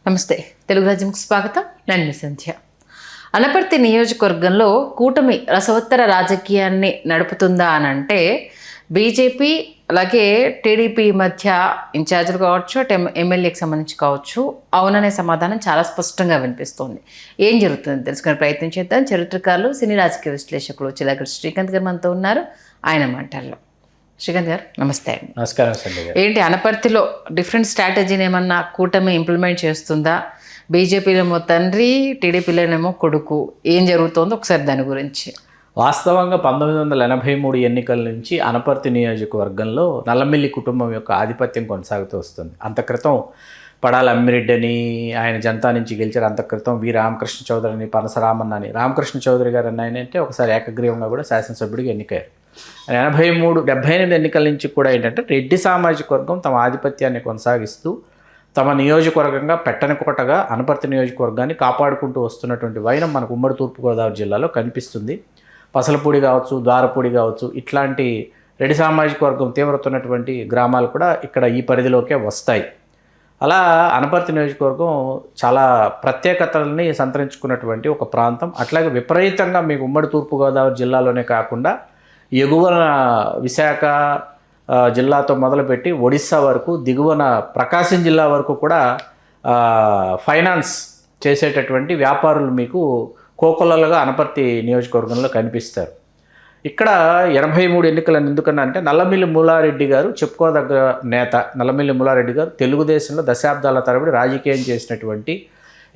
నమస్తే. తెలుగు రాజ్యంకు స్వాగతం. నేను మీ సంధ్య. అనపర్తి నియోజకవర్గంలో కూటమి రసవత్తర రాజకీయాన్ని నడుపుతుందా అని అంటే బీజేపీ అలాగే టీడీపీ మధ్య ఇన్ఛార్జీలు కావచ్చు, ఎమ్మెల్యేకి సంబంధించి కావచ్చు, అవుననే సమాధానం చాలా స్పష్టంగా వినిపిస్తోంది. ఏం జరుగుతుందని తెలుసుకునే ప్రయత్నం చేద్దాం. చరిత్రకారులు, సినీ రాజకీయ విశ్లేషకులు చిలకడ శ్రీకాంత్ గారు మనతో ఉన్నారు. ఆయన మాటల్లో. శ్రీకాంత్ గారు నమస్తే అండి. నమస్కారం సంధ్య గారు. ఏంటి అనపర్తిలో డిఫరెంట్ స్ట్రాటజీని ఏమన్నా కూటమి ఇంప్లిమెంట్ చేస్తుందా? బీజేపీలోనేమో తండ్రి, టీడీపీలోనేమో కొడుకు. ఏం జరుగుతుందో ఒకసారి దాని గురించి. వాస్తవంగా 1983 ఎన్నికల నుంచి అనపర్తి నియోజకవర్గంలో నల్లమిల్లి కుటుంబం యొక్క ఆధిపత్యం కొనసాగుతూ వస్తుంది. అంత క్రితం పడాల అమ్మిరెడ్డి అని ఆయన జనతా నుంచి గెలిచారు. అంత క్రితం వి రామకృష్ణ చౌదరి అని, పనసరామన్న అని. రామకృష్ణ చౌదరి గారు ఆయన అంటే ఒకసారి ఏకగ్రీవంగా కూడా శాసనసభ్యుడిగా ఎన్నికయ్యారు. 78 ఎన్నికల నుంచి కూడా ఏంటంటే రెడ్డి సామాజిక వర్గం తమ ఆధిపత్యాన్ని కొనసాగిస్తూ తమ నియోజకవర్గంగా పెట్టని కోటగా అనపర్తి నియోజకవర్గాన్ని కాపాడుకుంటూ వస్తున్నటువంటి వైనం మనకు ఉమ్మడి తూర్పుగోదావరి జిల్లాలో కనిపిస్తుంది. పసలపూడి కావచ్చు, ద్వారపూడి కావచ్చు, ఇట్లాంటి రెడ్డి సామాజిక వర్గం తీవ్రతున్నటువంటి గ్రామాలు కూడా ఇక్కడ ఈ పరిధిలోకే వస్తాయి. అలా అనపర్తి నియోజకవర్గం చాలా ప్రత్యేకతల్ని సంతరించుకున్నటువంటి ఒక ప్రాంతం. అట్లాగే విపరీతంగా మీకు ఉమ్మడి తూర్పుగోదావరి జిల్లాలోనే కాకుండా ఎగువన విశాఖ జిల్లాతో మొదలుపెట్టి ఒడిస్సా వరకు, దిగువన ప్రకాశం జిల్లా వరకు కూడా ఫైనాన్స్ చేసేటటువంటి వ్యాపారులు మీకు కోకొల్లలుగా అనపర్తి నియోజకవర్గంలో కనిపిస్తారు. ఇక్కడ 83 ఎన్నికలను ఎందుకన్నా అంటే నల్లమిల్లి మూలారెడ్డి గారు చెప్పుకోదగ్గ నేత. నల్లమిల్లి మూలారెడ్డి గారు తెలుగుదేశంలో దశాబ్దాల తరబడి రాజకీయం చేసినటువంటి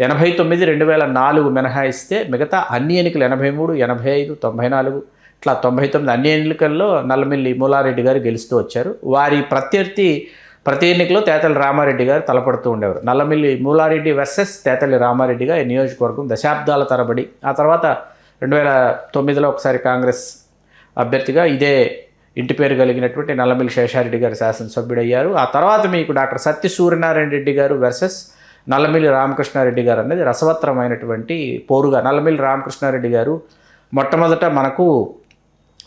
89, 2004 మినహాయిస్తే మిగతా అన్ని ఎన్నికలు 83, 85, 94 ఇట్లా 99 అన్ని ఎన్నికల్లో నల్లమిల్లి మూలారెడ్డి గారు గెలుస్తూ వచ్చారు. వారి ప్రత్యర్థి ప్రతి ఎన్నికలో తేతలి రామారెడ్డి గారు తలపడుతూ ఉండేవారు. నల్లమిల్లి మూలారెడ్డి వర్సెస్ తేతలి రామారెడ్డిగా ఈ నియోజకవర్గం దశాబ్దాల తరబడి. ఆ తర్వాత 2009లో ఒకసారి కాంగ్రెస్ అభ్యర్థిగా ఇదే ఇంటి పేరు కలిగినటువంటి నల్లమిల్లి శేషారెడ్డి గారు శాసనసభ్యుడయ్యారు. ఆ తర్వాత మీకు డాక్టర్ సత్య సూర్యనారాయణ రెడ్డి గారు వర్సెస్ నల్లమిల్లి రామకృష్ణారెడ్డి గారు అనేది రసవత్తరమైనటువంటి పోరుగా. నల్లమిల్లి రామకృష్ణారెడ్డి గారు మొట్టమొదట మనకు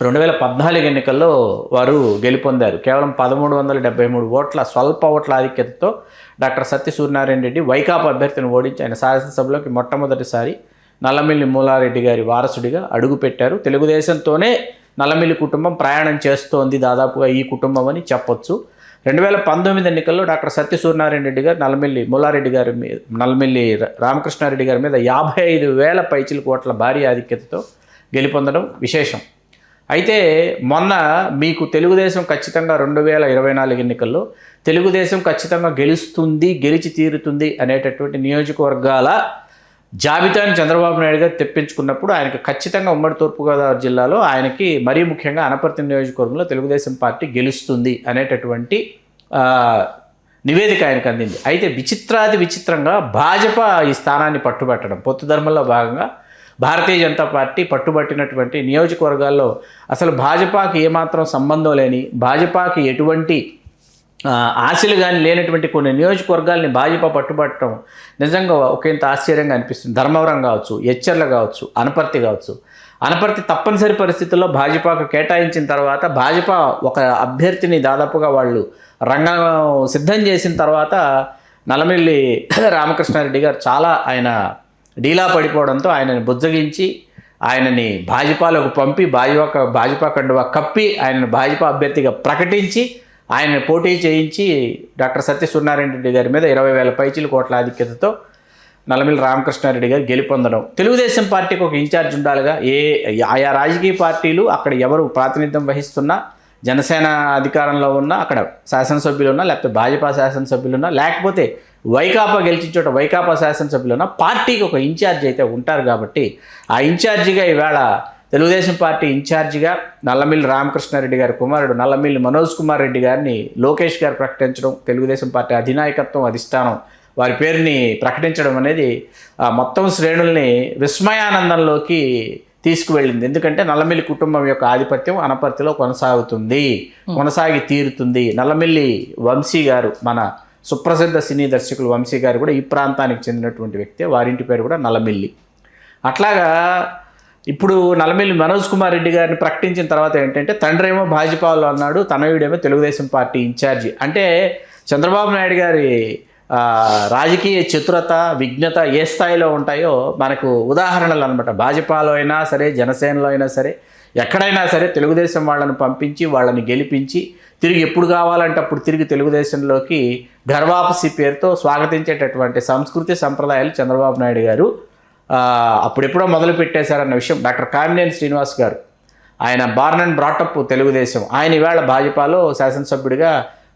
2014 ఎన్నికల్లో వారు గెలుపొందారు. కేవలం 1373 ఓట్ల స్వల్ప ఓట్ల ఆధిక్యతతో డాక్టర్ సత్య సూర్యనారాయణ రెడ్డి వైకాపా అభ్యర్థిని ఓడించి ఆయన శాసనసభలోకి మొట్టమొదటిసారి నల్లమిల్లి మూలారెడ్డి గారి వారసుడిగా అడుగుపెట్టారు. తెలుగుదేశంతోనే నల్లమిల్లి కుటుంబం ప్రయాణం చేస్తోంది దాదాపుగా ఈ కుటుంబం అని చెప్పొచ్చు. 2019 ఎన్నికల్లో డాక్టర్ సత్య సూర్యనారాయణ రెడ్డి గారు నల్లమిల్లి రామకృష్ణారెడ్డి గారి మీద 55,000 పైచిలకు ఓట్ల భారీ ఆధిక్యతతో గెలుపొందడం విశేషం. అయితే మొన్న మీకు తెలుగుదేశం ఖచ్చితంగా 2024 ఎన్నికల్లో తెలుగుదేశం ఖచ్చితంగా గెలిచి తీరుతుంది అనేటటువంటి నియోజకవర్గాల జాబితాని చంద్రబాబు నాయుడు గారు తెప్పించుకున్నప్పుడు ఆయనకు ఖచ్చితంగా ఉమ్మడి తూర్పుగోదావరి జిల్లాలో ఆయనకి మరీ ముఖ్యంగా అనపర్తి నియోజకవర్గంలో తెలుగుదేశం పార్టీ గెలుస్తుంది అనేటటువంటి నివేదిక ఆయనకు అందింది. అయితే విచిత్రంగా భాజపా ఈ స్థానాన్ని పట్టుబట్టడం, పొత్తు ధర్మంలో భాగంగా భారతీయ జనతా పార్టీ పట్టుబట్టినటువంటి నియోజకవర్గాల్లో అసలు భాజపాకి ఏమాత్రం సంబంధం లేని, భాజపాకి ఎటువంటి ఆశలు కానీ లేనటువంటి కొన్ని నియోజకవర్గాల్ని భాజపా పట్టుబట్టడం నిజంగా ఒకంత ఆశ్చర్యంగా అనిపిస్తుంది. ధర్మవరం కావచ్చు, ఎచ్చర్ల కావచ్చు, అనపర్తి కావచ్చు. అనపర్తి తప్పనిసరి పరిస్థితుల్లో భాజపాకు కేటాయించిన తర్వాత భాజపా ఒక అభ్యర్థిని దాదాపుగా వాళ్ళు రంగం సిద్ధం చేసిన తర్వాత నల్లమిల్లి రామకృష్ణారెడ్డి గారు చాలా ఆయన డీలా పడిపోవడంతో ఆయనని బుజ్జగించి ఆయనని భాజపాలోకి పంపి భాజపా కండువా కప్పి ఆయనను భాజపా అభ్యర్థిగా ప్రకటించి ఆయనను పోటీ చేయించి డాక్టర్ సత్య సూర్యనారాయణ రెడ్డి గారి మీద 20,000 పైచిలకు ఓట్ల ఆధిక్యతతో నల్లమిల్లి రామకృష్ణారెడ్డి గారు గెలుపొందడం. తెలుగుదేశం పార్టీకి ఒక ఇన్ఛార్జ్ ఉండాలిగా. ఆయా రాజకీయ పార్టీలు అక్కడ ఎవరు ప్రాతినిధ్యం వహిస్తున్నా, జనసేన అధికారంలో ఉన్నా, అక్కడ శాసనసభ్యులు ఉన్నా, లేకపోతే భాజపా శాసనసభ్యులు ఉన్నా, లేకపోతే వైకాపా గెలిచిన చోట వైకాపా శాసనసభ్యులు ఉన్నా, పార్టీకి ఒక ఇన్ఛార్జ్ అయితే ఉంటారు. కాబట్టి ఆ ఇన్ఛార్జిగా ఈవేళ తెలుగుదేశం పార్టీ ఇన్ఛార్జిగా నల్లమిల్లి రామకృష్ణారెడ్డి గారి కుమారుడు నల్లమిల్లి మనోజ్ కుమార్ రెడ్డి గారిని లోకేష్ గారు ప్రకటించడం, తెలుగుదేశం పార్టీ అధినాయకత్వం, అధిష్టానం వారి పేరుని ప్రకటించడం అనేది మొత్తం శ్రేణుల్ని విస్మయానందంలోకి తీసుకువెళ్ళింది. ఎందుకంటే నల్లమిల్లి కుటుంబం యొక్క ఆధిపత్యం అనపర్తిలో కొనసాగి తీరుతుంది. నల్లమిల్లి వంశీ గారు, మన సుప్రసిద్ధ సినీ దర్శకులు వంశీ గారు కూడా ఈ ప్రాంతానికి చెందినటువంటి వ్యక్తే. వారింటి పేరు కూడా నల్లమిల్లి. అట్లాగా ఇప్పుడు నల్లమిల్లి మనోజ్ కుమార్ రెడ్డి గారిని ప్రకటించిన తర్వాత ఏంటంటే తండ్రి ఏమో భాజపాలో అన్నాడు, తనయుడేమో తెలుగుదేశం పార్టీ ఇన్ఛార్జి. అంటే చంద్రబాబు నాయుడు గారి రాజకీయ చతురత విజ్ఞత ఏ స్థాయిలో ఉంటాయో మనకు ఉదాహరణలు అనమాట. భాజపాలో అయినా సరే, జనసేనలో అయినా సరే, ఎక్కడైనా సరే తెలుగుదేశం వాళ్ళని పంపించి వాళ్ళని గెలిపించి తిరిగి ఎప్పుడు కావాలంటే అప్పుడు తిరిగి తెలుగుదేశంలోకి ఘర్వాపసి పేరుతో స్వాగతించేటటువంటి సంస్కృతి సంప్రదాయాలు చంద్రబాబు నాయుడు గారు అప్పుడెప్పుడో మొదలు పెట్టేశారన్న విషయం డాక్టర్ కామినేని శ్రీనివాస్ గారు, ఆయన బార్న్ అండ్ బ్రాటప్ తెలుగుదేశం, ఆయన ఈవేళ భాజపాలో శాసనసభ్యుడిగా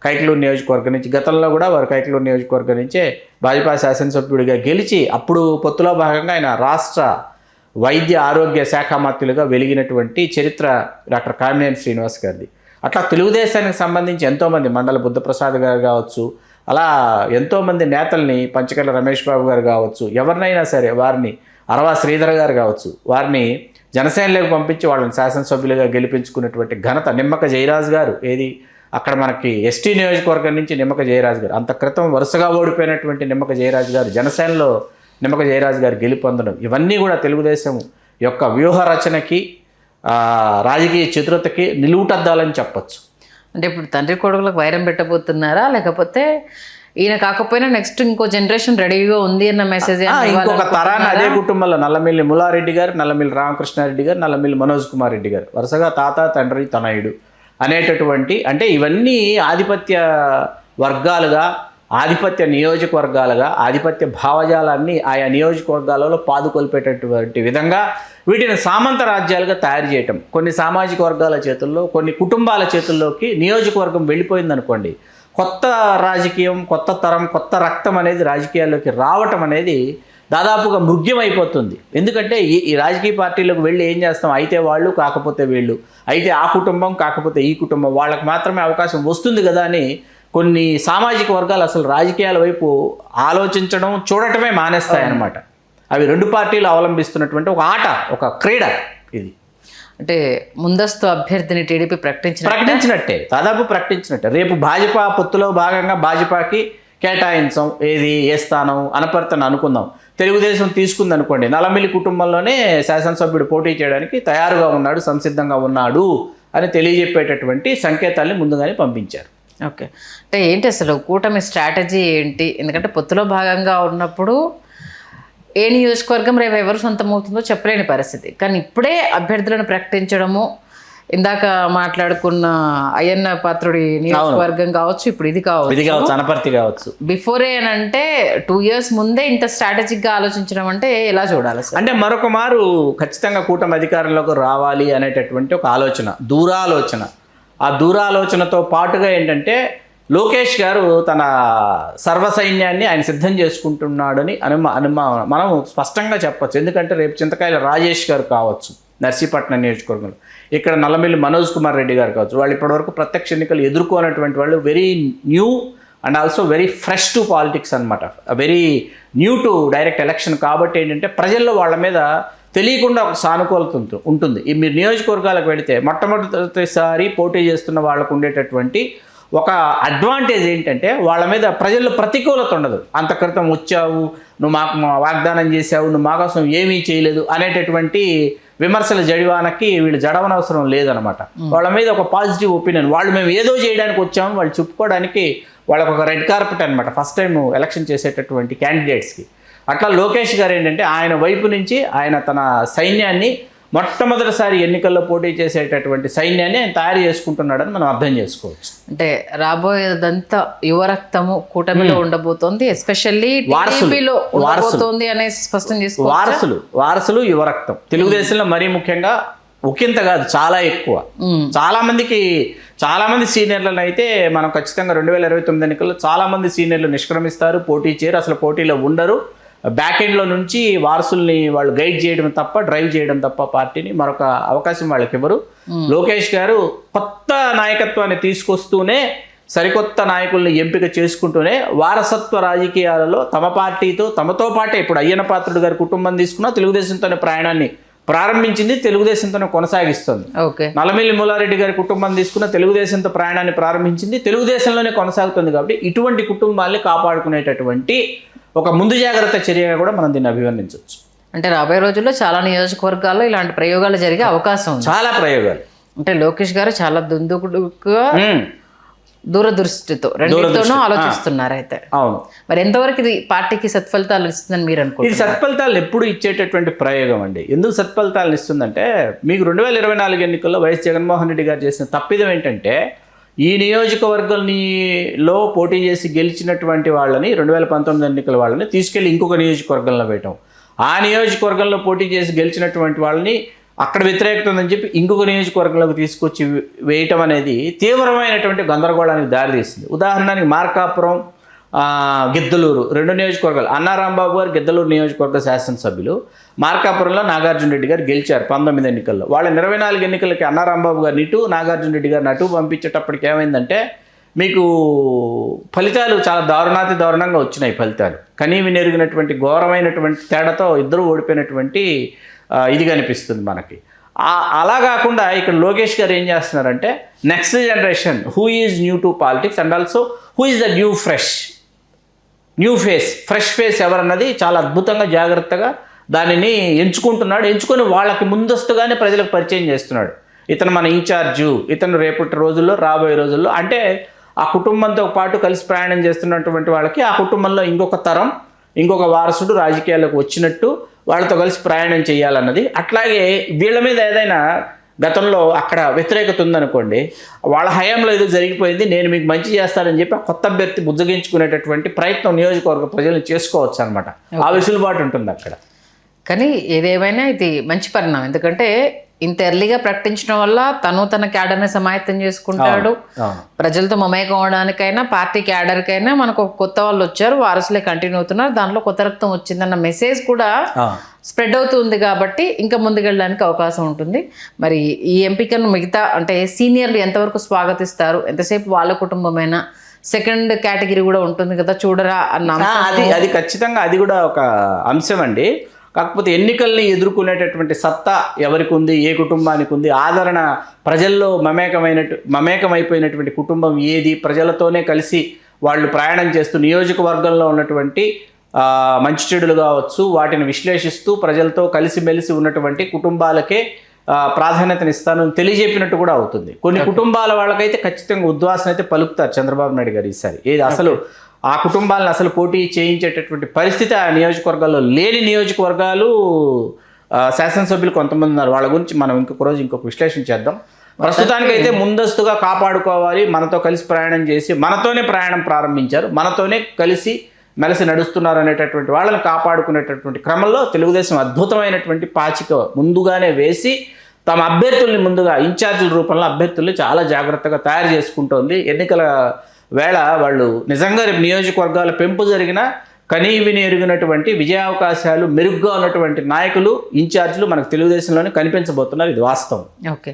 కైకలూరు నియోజకవర్గం నుంచి, గతంలో కూడా వారు కైకలూరు నియోజకవర్గం నుంచే భాజపా శాసనసభ్యుడిగా గెలిచి అప్పుడు పొత్తులో భాగంగా ఆయన రాష్ట్ర వైద్య ఆరోగ్య శాఖ మంత్రులుగా వెలిగినటువంటి చరిత్ర డాక్టర్ కామినేని శ్రీనివాస్ గారిది. అట్లా తెలుగుదేశానికి సంబంధించి ఎంతోమంది, మండల బుద్ధప్రసాద్ గారు కావచ్చు, అలా ఎంతోమంది నేతల్ని, పంచకర్ల రమేష్ బాబు గారు కావచ్చు, ఎవరినైనా సరే వారిని, అరవా శ్రీధర్ గారు కావచ్చు, వారిని జనసేనలోకి పంపించి వాళ్ళని శాసనసభ్యులుగా గెలిపించుకున్నటువంటి ఘనత నిమ్మక జయరాజ్ గారు, ఏది అక్కడ మనకి ఎస్టీ నియోజకవర్గం నుంచి నిమ్మక జయరాజ్ గారు, అంత క్రితం వరుసగా ఓడిపోయినటువంటి నిమ్మక జయరాజ్ గారు జనసేనలో నిమ్మక జయరాజ్ గారు గెలుపొందడం, ఇవన్నీ కూడా తెలుగుదేశం యొక్క వ్యూహ రచనకి రాజకీయ చతురతకి నిలువుటద్దాలని చెప్పచ్చు. అంటే ఇప్పుడు తండ్రి కొడుకులకు వైరం పెట్టబోతున్నారా, లేకపోతే ఈయన కాకపోయినా నెక్స్ట్ ఇంకో జనరేషన్ రెడీగా ఉంది అన్న మెసేజ్? ఇంకొక తరాన్ని అదే కుటుంబంలో నల్లమిల్లి ములారెడ్డి గారు, నల్లమిల్లి రామకృష్ణారెడ్డి గారు, నల్లమిల్లి మనోజ్ కుమార్ రెడ్డి గారు, వరుసగా తాత తండ్రి తనయుడు అనేటటువంటి, అంటే ఇవన్నీ ఆధిపత్య వర్గాలుగా, ఆధిపత్య నియోజకవర్గాలుగా, ఆధిపత్య భావజాలాన్ని ఆయా నియోజకవర్గాలలో పాదుకొల్పేటటువంటి విధంగా వీటిని సామంత రాజ్యాలుగా తయారు చేయటం, కొన్ని సామాజిక వర్గాల చేతుల్లో, కొన్ని కుటుంబాల చేతుల్లోకి నియోజకవర్గం వెళ్ళిపోయిందనుకోండి, కొత్త రాజకీయం, కొత్త తరం, కొత్త రక్తం అనేది రాజకీయాల్లోకి రావటం అనేది దాదాపుగా మృగ్యమైపోతుంది. ఎందుకంటే ఈ రాజకీయ పార్టీలకు వెళ్ళి ఏం చేస్తాం, అయితే వాళ్ళు కాకపోతే వీళ్ళు, అయితే ఆ కుటుంబం కాకపోతే ఈ కుటుంబం, వాళ్ళకి మాత్రమే అవకాశం వస్తుంది కదా అని కొన్ని సామాజిక వర్గాలు అసలు రాజకీయాల వైపు ఆలోచించడం, చూడటమే మానేస్తాయన్నమాట. అవి రెండు పార్టీలు అవలంబిస్తున్నటువంటి ఒక ఆట, ఒక క్రీడ ఇది. అంటే ముందస్తు అభ్యర్థిని టీడీపీ ప్రకటించినట్టే, దాదాపు ప్రకటించినట్టే. రేపు భాజపా పొత్తులో భాగంగా భాజపాకి కేటాయించాం, ఏది ఏ స్థానం అనపర్తని అనుకుందాం, తెలుగుదేశం తీసుకుంది అనుకోండి, నల్లమిల్లి కుటుంబంలోనే శాసనసభ్యుడు పోటీ చేయడానికి తయారుగా ఉన్నాడు, సంసిద్ధంగా ఉన్నాడు అని తెలియజెప్పేటటువంటి సంకేతాల్ని ముందుగానే పంపించారు. ఓకే, అంటే ఏంటి అసలు కూటమి స్ట్రాటజీ ఏంటి? ఎందుకంటే పొత్తులో భాగంగా ఉన్నప్పుడు ఏ నియోజకవర్గం రేపు ఎవరు సొంతమవుతుందో చెప్పలేని పరిస్థితి, కానీ ఇప్పుడే అభ్యర్థులను ప్రకటించడము, ఇందాక మాట్లాడుకున్న అయ్యన్న పాత్రుడి నియోజకవర్గం కావచ్చు, ఇప్పుడు ఇది కావచ్చు, అనపర్తి కావచ్చు, బిఫోరే అని అంటే 2 years ముందే ఇంత స్ట్రాటజిక్గా ఆలోచించడం అంటే ఎలా చూడాలి? అంటే మరొక మారు ఖచ్చితంగా కూటమి అధికారంలోకి రావాలి అనేటటువంటి ఒక ఆలోచన, దూరాలోచన. ఆ దూరాలోచనతో పాటుగా ఏంటంటే లోకేష్ గారు తన సర్వసైన్యాన్ని ఆయన సిద్ధం చేసుకుంటున్నాడని మనం స్పష్టంగా చెప్పచ్చు. ఎందుకంటే రేపు చింతకాయల రాజేష్ గారు కావచ్చు నర్సీపట్నం నియోజకవర్గంలో, ఇక్కడ నల్లమిల్లి మనోజ్ కుమార్ రెడ్డి గారు కావచ్చు, వాళ్ళు ఇప్పటివరకు ప్రత్యక్ష ఎన్నికలు ఎదుర్కొన్నటువంటి వాళ్ళు, very new and also very fresh to politics అనమాట, very new to direct election. కాబట్టి ఏంటంటే ప్రజల్లో వాళ్ళ మీద తెలియకుండా ఒక సానుకూలత ఉంటుంది. ఈ మీరు నియోజకవర్గాలకు వెళితే మొట్టమొదటిసారి పోటీ చేస్తున్న వాళ్ళకు ఉండేటటువంటి ఒక అడ్వాంటేజ్ ఏంటంటే వాళ్ళ మీద ప్రజల్లో ప్రతికూలత ఉండదు. అంత క్రితం వచ్చావు, నువ్వు మాకు వాగ్దానం చేసావు, నువ్వు మా కోసం ఏమీ చేయలేదు అనేటటువంటి విమర్శల జడివానకి వీళ్ళు జడవనవసరం లేదనమాట. వాళ్ళ మీద ఒక పాజిటివ్ ఒపీనియన్, వాళ్ళు మేము ఏదో చేయడానికి వచ్చాము వాళ్ళు చెప్పుకోవడానికి వాళ్ళకు ఒక రెడ్ కార్పెట్ అనమాట ఫస్ట్ టైం ఎలక్షన్ చేసేటటువంటి క్యాండిడేట్స్కి. అట్లా లోకేష్ గారు ఏంటంటే ఆయన వైపు నుంచి ఆయన తన సైన్యాన్ని, మొట్టమొదటిసారి ఎన్నికల్లో పోటీ చేసేటటువంటి సైన్యాన్ని ఆయన తయారు చేసుకుంటున్నాడని మనం అర్థం చేసుకోవచ్చు. అంటే రాబోయేదంతా యువరక్తము కూటమిలో ఉండబోతోంది, ఎస్పెషల్లీ టీడీపీలో ఉండబోతోంది అనేసి స్పష్టం చేసుకోవచ్చు. వారసులు యువరక్తం తెలుగుదేశంలో మరీ ముఖ్యంగా ఒకంత కాదు, చాలా ఎక్కువ. చాలా మంది సీనియర్లను అయితే మనం ఖచ్చితంగా 2029 ఎన్నికల్లో చాలా మంది సీనియర్లు నిష్క్రమిస్తారు, పోటీ చేయరు, అసలు పోటీలో ఉండరు. బ్యాక్ ఎండ్లో నుంచి వారసుల్ని వాళ్ళు గైడ్ చేయడం తప్ప, డ్రైవ్ చేయడం తప్ప పార్టీని మరొక అవకాశం వాళ్ళకి ఇవ్వరు. లోకేష్ గారు కొత్త నాయకత్వాన్ని తీసుకొస్తూనే, సరికొత్త నాయకుల్ని ఎంపిక చేసుకుంటూనే వారసత్వ రాజకీయాలలో తమ పార్టీతో, తమతో పాటే ఇప్పుడు అయ్యన్న పాత్రుడు గారి కుటుంబం తీసుకున్న తెలుగుదేశంతోనే ప్రయాణాన్ని ప్రారంభించింది, తెలుగుదేశంతోనే కొనసాగిస్తుంది. నల్లమిల్లి మూలారెడ్డి గారి కుటుంబం తీసుకున్న తెలుగుదేశంతో ప్రయాణాన్ని ప్రారంభించింది, తెలుగుదేశంలోనే కొనసాగుతుంది. కాబట్టి ఇటువంటి కుటుంబాల్ని కాపాడుకునేటటువంటి ఒక ముందు జాగ్రత్త చర్యగా కూడా మనం దీన్ని అభివర్ణించవచ్చు. అంటే రాబోయే రోజుల్లో చాలా నియోజకవర్గాల్లో ఇలాంటి ప్రయోగాలు జరిగే అవకాశం ఉంది, చాలా ప్రయోగాలు. అంటే లోకేష్ గారు చాలా దుందుకుడుగా దూరదృష్టితో రెండింటితోనూ ఆలోచిస్తున్నారు అయితే. అవును. మరి ఎంతవరకు ఇది పార్టీకి సత్ఫలితాలు ఇస్తుందని మీరు ఇది అనుకుంటున్నారు? సత్ఫలితాలను ఎప్పుడు ఇచ్చేటటువంటి ప్రయోగం అండి. ఎందుకు సత్ఫలితాలను ఇస్తుందంటే, మీకు 2024 ఎన్నికల్లో వైఎస్ జగన్మోహన్ రెడ్డి గారు చేసిన తప్పిదం ఏంటంటే, ఈ నియోజకవర్గంలో పోటీ చేసి గెలిచినటువంటి వాళ్ళని 2019 ఎన్నికల వాళ్ళని తీసుకెళ్లి ఇంకొక నియోజకవర్గంలో వేయటం, ఆ నియోజకవర్గంలో పోటీ చేసి గెలిచినటువంటి వాళ్ళని అక్కడ వ్యతిరేకత ఉందని చెప్పి ఇంకొక నియోజకవర్గంలోకి తీసుకొచ్చి వేయటం అనేది తీవ్రమైనటువంటి గందరగోళానికి దారితీస్తుంది. ఉదాహరణకి మార్కాపురం, గిద్దలూరు 2 నియోజకవర్గాలు. అన్నారాంబాబు గారు గిద్దలూరు నియోజకవర్గ శాసనసభ్యులు, మార్కాపురంలో నాగార్జున రెడ్డి గారు గెలిచారు 19 ఎన్నికల్లో. వాళ్ళ 24 ఎన్నికలకి అన్నారాంబాబు గారిని ఇటు, నాగార్జున రెడ్డి గారిని అటు పంపించేటప్పటికి ఏమైందంటే, మీకు ఫలితాలు చాలా దారుణంగా వచ్చినాయి. ఫలితాలు కనీవి నెరిగినటువంటి ఘోరమైనటువంటి తేడాతో ఇద్దరు ఓడిపోయినటువంటి ఇది కనిపిస్తుంది మనకి. అలా కాకుండా ఇక్కడ లోకేష్ గారు ఏం చేస్తున్నారంటే, next generation who is new to politics and also who is the new face, fresh face ఎవరన్నది చాలా అద్భుతంగా జాగ్రత్తగా దానిని ఎంచుకుంటున్నాడు. ఎంచుకొని వాళ్ళకి ముందస్తుగానే ప్రజలకు పరిచయం చేస్తున్నాడు. ఇతను మన ఇన్ఛార్జు, ఇతను రేపటి రోజుల్లో రాబోయే రోజుల్లో అంటే ఆ కుటుంబంతో పాటు కలిసి ప్రయాణం చేస్తున్నటువంటి వాళ్ళకి ఆ కుటుంబంలో ఇంకొక తరం, ఇంకొక వారసుడు రాజకీయాల్లోకి వచ్చినట్టు వాళ్ళతో కలిసి ప్రయాణం చేయాలన్నది. అట్లాగే వీళ్ళ మీద ఏదైనా గతంలో అక్కడ వ్యతిరేకత ఉందనుకోండి, వాళ్ళ హయాంలో ఏదో జరిగిపోయింది, నేను మీకు మంచి చేస్తానని చెప్పి ఆ కొత్త అభ్యర్థి బుజ్జగించుకునేటటువంటి ప్రయత్నం నియోజకవర్గ ప్రజలను చేసుకోవచ్చు అనమాట. ఆ వెసులుబాటు ఉంటుంది అక్కడ. కానీ ఏదేమైనా ఇది మంచి పరిణామం. ఎందుకంటే ఇంత ఎర్లీగా ప్రకటించడం వల్ల తన క్యాడర్ని సమాయత్తం చేసుకుంటాడు. ప్రజలతో మమేకం అవడానికైనా, పార్టీ క్యాడర్కైనా మనకు కొత్త వాళ్ళు వచ్చారు, వారసులే కంటిన్యూ అవుతున్నారు, దాంట్లో కొత్త రక్తం వచ్చిందన్న మెసేజ్ కూడా స్ప్రెడ్ అవుతుంది. కాబట్టి ఇంకా ముందుకెళ్ళడానికి అవకాశం ఉంటుంది. మరి ఈ ఎంపికను మిగతా అంటే సీనియర్లు ఎంతవరకు స్వాగతిస్తారు? ఎంతసేపు వాళ్ళ కుటుంబమైనా సెకండ్ కేటగిరీ కూడా ఉంటుంది కదా చూడరా అన్న అది ఖచ్చితంగా అది కూడా ఒక అంశం అండి. కాకపోతే ఎన్నికల్ని ఎదుర్కొనేటటువంటి సత్తా ఎవరికి ఉంది, ఏ కుటుంబానికి ఉంది, ఆదరణ ప్రజల్లో మమేకమైపోయినటువంటి కుటుంబం ఏది, ప్రజలతోనే కలిసి వాళ్ళు ప్రయాణం చేస్తూ నియోజకవర్గంలో ఉన్నటువంటి మంచి చెడులు కావచ్చు వాటిని విశ్లేషిస్తూ ప్రజలతో కలిసిమెలిసి ఉన్నటువంటి కుటుంబాలకే ప్రాధాన్యతనిస్తాను తెలియజెప్పినట్టు కూడా అవుతుంది. కొన్ని కుటుంబాల వాళ్ళకైతే ఖచ్చితంగా ఉద్వాసన అయితే పలుకుతారు చంద్రబాబు నాయుడు గారు ఈసారి. ఏది అసలు ఆ కుటుంబాలను అసలు పోటీ చేయించేటటువంటి పరిస్థితి ఆ నియోజకవర్గాల్లో లేని నియోజకవర్గాలు శాసనసభ్యులు కొంతమంది ఉన్నారు. వాళ్ళ గురించి మనం ఇంకొక రోజు ఇంకొక విశ్లేషణ చేద్దాం. ప్రస్తుతానికైతే ముందస్తుగా కాపాడుకోవాలి, మనతో కలిసి ప్రయాణం చేసి మనతోనే ప్రయాణం ప్రారంభించారు, మనతోనే కలిసి మెలిసి నడుస్తున్నారు అనేటటువంటి వాళ్ళని కాపాడుకునేటటువంటి క్రమంలో తెలుగుదేశం అద్భుతమైనటువంటి పాచిక ముందుగానే వేసి తమ అభ్యర్థుల్ని ముందుగా ఇన్ఛార్జీల రూపంలో అభ్యర్థుల్ని చాలా జాగ్రత్తగా తయారు చేసుకుంటోంది. ఎన్నికల వేళ వాళ్ళు నిజంగా రేపు నియోజకవర్గాల పెంపు జరిగిన కనీవిని ఎరిగినటువంటి విజయావకాశాలు మెరుగ్గా ఉన్నటువంటి నాయకులు, ఇన్ఛార్జీలు మనకు తెలుగుదేశంలోనే కనిపించబోతున్నారు. ఇది వాస్తవం. ఓకే,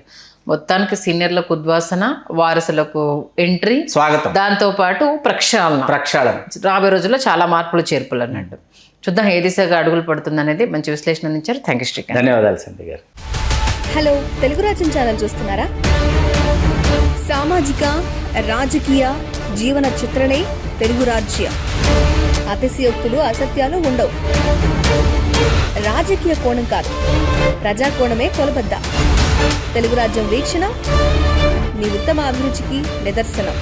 మొత్తానికి సీనియర్లకు ఉద్వాసన, వారసులకు ఎంట్రీ, స్వాగతం, దాంతోపాటు ప్రక్షాళన రాబోయే రోజుల్లో చాలా మార్పులు చేర్పులు అన్నట్టు. చూద్దాం ఏ దిశగా అడుగులు పడుతుంది అనేది. మంచి విశ్లేషణ అందించారు. Thank you Srikanth. ధన్యవాదాలు సంధ్య గారు. హలో, తెలుగు రాజ్యం ఛానల్ చూస్తున్నారా? సామాజిక, రాజకీయ, జీవన చిత్రణే తెలుగు రాజ్యం. అతిశయోక్తులు, అసత్యాలు ఉండవు. రాజకీయ కోణం కాదు, ప్రజా కోణమే కొలబద్ద. తెలుగు రాజ్యం వీక్షణ మీ ఉత్తమ అభిరుచికి నిదర్శనం.